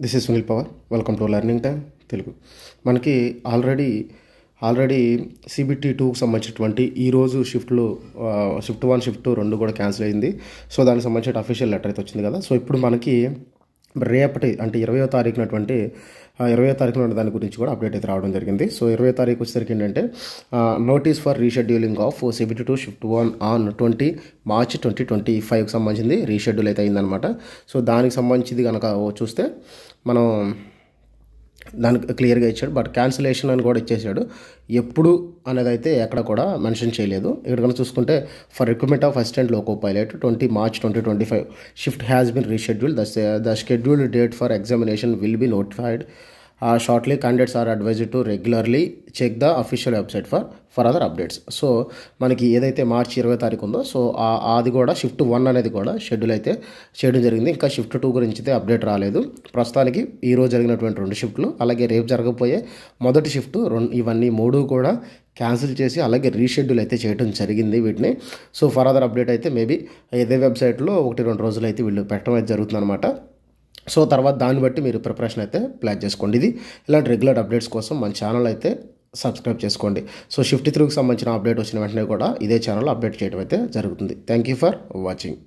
This is Sunil power. Welcome to learning time Telugu. మనకి already CBT 2కి సంబంధించినటువంటి ఈరోజు షిఫ్ట్ 1 షిఫ్ట్ 2 కూడా క్యాన్సిల్ అయింది. సో దానికి సంబంధించిన అఫీషియల్ లెటర్ అయితే వచ్చింది కదా. సో ఇప్పుడు మనకి రేపటి అంటే 20వ తారీఖున దాని గురించి కూడా అప్డేట్ అయితే రావడం జరిగింది. సో 20వ తారీఖు వచ్చేసరికి ఏంటంటే notice for rescheduling of CBT 2 shift 1 on 20 March 2025కి సంబంధించింది రీషెడ్యూల్ అయితే అయిందనమాట. సో దానికి సంబంధించింది కనుక చూస్తే మనం దానికి క్లియర్గా ఇచ్చాడు. బట్ క్యాన్సిలేషన్ అని కూడా ఇచ్చేసాడు. ఎప్పుడు అనేది అయితే ఎక్కడ కూడా మెన్షన్ చేయలేదు. ఇక్కడ కనుక చూసుకుంటే for recruitment of assistant loco pilot 20 March 2025 shift has been rescheduled. The scheduled date for examination will be notified shortly. Candidates are advised to regularly check the official website for other updates. So మనకి ఏదైతే మార్చి 20వ తారీఖు ఉందో so అది కూడా shift 1 అనేది కూడా schedule అయితే చేయడం జరిగింది. ఇంకా షిఫ్ట్ 2 గురించి అయితే అప్డేట్ రాలేదు. ప్రస్తుతానికి ఈరోజు జరిగినటువంటి 2 షిఫ్ట్లు అలాగే రేపు జరగబోయే మొదటి షిఫ్ట్ ఇవన్నీ 3 కూడా క్యాన్సిల్ చేసి అలాగే రీషెడ్యూల్ అయితే చేయడం జరిగింది వీటిని. సో ఫర్ అదర్ అప్డేట్ అయితే మేబీ ఇదే వెబ్సైట్లో 1-2 రోజులు అయితే వీళ్ళు పెట్టడం అయితే జరుగుతుంది అనమాట. సో తర్వాత దాన్ని బట్టి మీరు ప్రిపరేషన్ అయితే ప్లాన్ చేసుకోండి. ఇది ఇలాంటి రెగ్యులర్ అప్డేట్స్ కోసం మన ఛానల్ అయితే సబ్స్క్రైబ్ చేసుకోండి. సో షిఫ్ట్ 3కి సంబంధించిన అప్డేట్ వచ్చిన వెంటనే కూడా ఇదే ఛానల్ అప్డేట్ చేయడం అయితే జరుగుతుంది. Thank you for watching.